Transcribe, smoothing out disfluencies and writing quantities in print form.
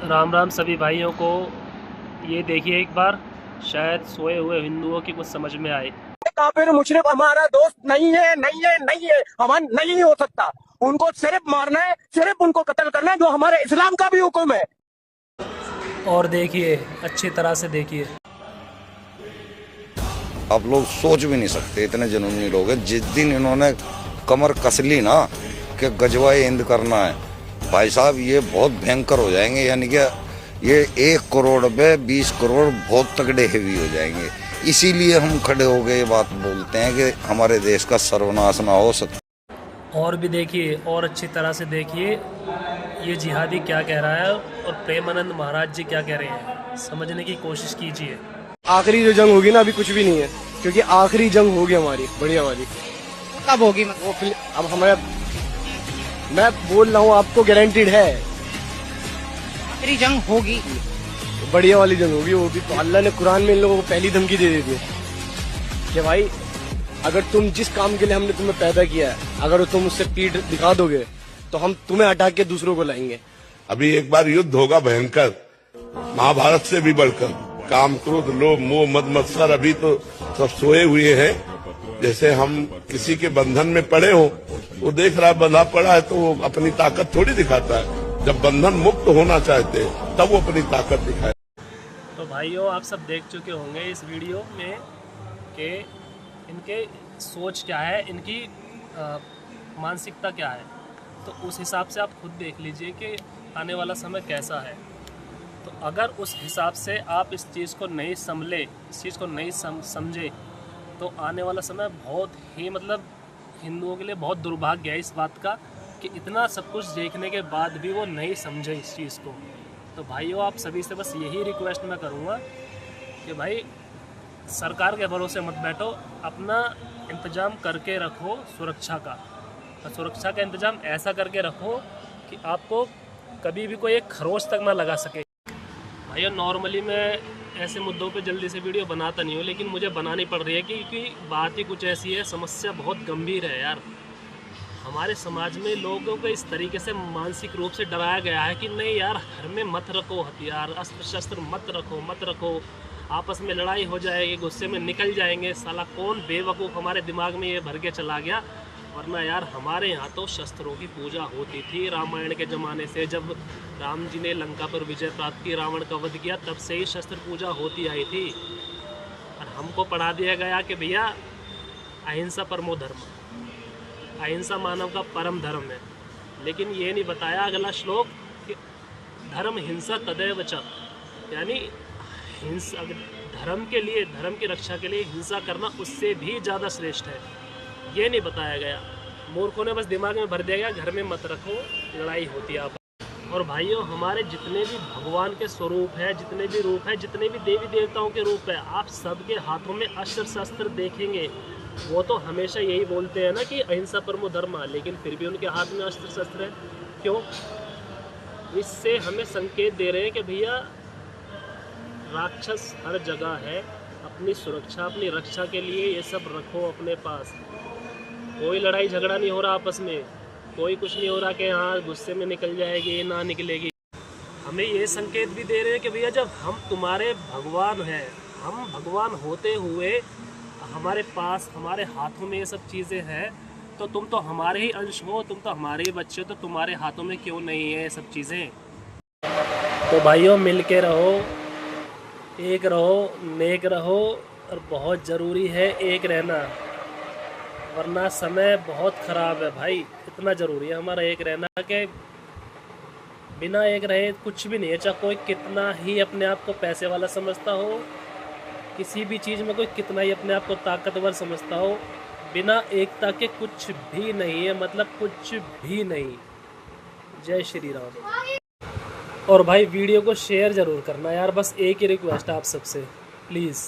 राम राम सभी भाइयों को। ये देखिए एक बार, शायद सोए हुए हिंदुओं की कुछ समझ में आए। काफिर मुशरिक हमारा दोस्त नहीं है, नहीं है, नहीं है, हमारा नहीं हो सकता। उनको सिर्फ मारना है, सिर्फ उनको कत्ल करना है, जो हमारे इस्लाम का भी हुक्म है। और देखिए, अच्छी तरह से देखिए। आप लोग सोच भी नहीं सकते, इतने जुनूनी लोग हैं। जिस दिन इन्होंने कमर कस ली ना कि गजवाए हिंद करना है, भाई साहब ये बहुत भयंकर हो जाएंगे। यानी कि ये 1 करोड़ में 20 करोड़ बहुत तगड़े हेवी हो जाएंगे। इसीलिए हम खड़े हो गए, ये बात बोलते हैं कि हमारे देश का सर्वनाश ना हो सकता। और भी देखिए, और अच्छी तरह से देखिए, ये जिहादी क्या कह रहा है और प्रेमानंद महाराज जी क्या कह रहे हैं, समझने की कोशिश कीजिए। आखिरी जो जंग होगी ना, अभी कुछ भी नहीं है, क्योंकि आखिरी जंग होगी हमारी बढ़िया वाली। कब होगी? वो अब हमारे, मैं बोल रहा हूँ आपको, गारंटीड है आखिरी जंग होगी, बढ़िया वाली जंग होगी। वो भी तो अल्लाह ने कुरान में इन लोगों को पहली धमकी दे दी थी कि भाई अगर तुम जिस काम के लिए हमने तुम्हें पैदा किया है, अगर तुम उससे पीठ दिखा दोगे तो हम तुम्हें हटा के दूसरों को लाएंगे। अभी एक बार युद्ध होगा भयंकर, महाभारत से भी बढ़कर। काम, क्रोध, लोभ, मोह, मद, मत्सर अभी तो सब सोए हुए हैं। जैसे हम किसी के बंधन में पड़े हो, वो देख रहा बंधा पड़ा है तो वो अपनी ताकत थोड़ी दिखाता है। जब बंधन मुक्त होना चाहते हैं तब वो अपनी ताकत दिखाए। तो भाइयों, आप सब देख चुके होंगे इस वीडियो में कि इनके सोच क्या है, इनकी मानसिकता क्या है। तो उस हिसाब से आप खुद देख लीजिए कि आने वाला समय कैसा है। तो अगर उस हिसाब से आप इस चीज़ को नहीं संभले, इस चीज़ को नहीं समझे, तो आने वाला समय बहुत ही हिंदुओं के लिए बहुत दुर्भाग्य है इस बात का कि इतना सब कुछ देखने के बाद भी वो नहीं समझे इस चीज़ को। तो भाइयों, आप सभी से बस यही रिक्वेस्ट मैं करूँगा कि भाई सरकार के भरोसे मत बैठो, अपना इंतज़ाम करके रखो सुरक्षा का। और सुरक्षा का इंतज़ाम ऐसा करके रखो कि आपको कभी भी कोई एक खरोच तक ना लगा सके। भाइयों, नॉर्मली मैं ऐसे मुद्दों पे जल्दी से वीडियो बनाता नहीं हूँ, लेकिन मुझे बनानी पड़ रही है क्योंकि बात ही कुछ ऐसी है, समस्या बहुत गंभीर है यार। हमारे समाज में लोगों को इस तरीके से मानसिक रूप से डराया गया है कि नहीं यार, घर में मत रखो हथियार, अस्त्र शस्त्र मत रखो, आपस में लड़ाई हो जाएगी, गुस्से में निकल जाएंगे। साला कौन बेवकूफ़ हमारे दिमाग में ये भर के चला गया। वरना यार हमारे यहाँ तो शस्त्रों की पूजा होती थी रामायण के ज़माने से। जब राम जी ने लंका पर विजय प्राप्त की, रावण का वध किया, तब से ही शस्त्र पूजा होती आई थी। और हमको पढ़ा दिया गया कि भैया अहिंसा परमो धर्म, अहिंसा मानव का परम धर्म है। लेकिन ये नहीं बताया अगला श्लोक कि धर्म हिंसा तदैव च, यानी हिंसा, धर्म के लिए, धर्म की रक्षा के लिए हिंसा करना उससे भी ज़्यादा श्रेष्ठ है। ये नहीं बताया गया। मूर्खों ने बस दिमाग में भर दिया गया घर में मत रखो, लड़ाई होती है आप। और भाइयों, हमारे जितने भी भगवान के स्वरूप हैं, जितने भी रूप हैं, जितने भी देवी देवताओं के रूप हैं, आप सबके हाथों में अस्त्र शस्त्र देखेंगे। वो तो हमेशा यही बोलते हैं ना कि अहिंसा परमो धर्म, लेकिन फिर भी उनके हाथ में अस्त्र शस्त्र है। क्यों? इससे हमें संकेत दे रहे हैं कि भैया राक्षस हर जगह है। अपनी सुरक्षा, अपनी रक्षा के लिए ये सब रखो अपने पास। कोई लड़ाई झगड़ा नहीं हो रहा आपस में, कोई कुछ नहीं हो रहा कि हाँ गुस्से में निकल जाएगी, ना निकलेगी। हमें ये संकेत भी दे रहे हैं कि भैया जब हम तुम्हारे भगवान हैं, हम भगवान होते हुए हमारे पास, हमारे हाथों में ये सब चीज़ें हैं, तो तुम तो हमारे ही अंश हो, तुम तो हमारे ही बच्चे हो, तो तुम्हारे हाथों में क्यों नहीं है ये सब चीज़ें। तो भाइयों, मिल के रहो, एक रहो, नेक रहो, और बहुत ज़रूरी है एक रहना, वरना समय बहुत ख़राब है भाई। इतना ज़रूरी है हमारा एक रहना कि बिना एक रहे कुछ भी नहीं है। चाहे कोई कितना ही अपने आप को पैसे वाला समझता हो, किसी भी चीज़ में कोई कितना ही अपने आप को ताकतवर समझता हो, बिना एकता के कुछ भी नहीं है, कुछ भी नहीं। जय श्री राम। और भाई वीडियो को शेयर ज़रूर करना यार, बस एक ही रिक्वेस्ट आप सबसे, प्लीज़।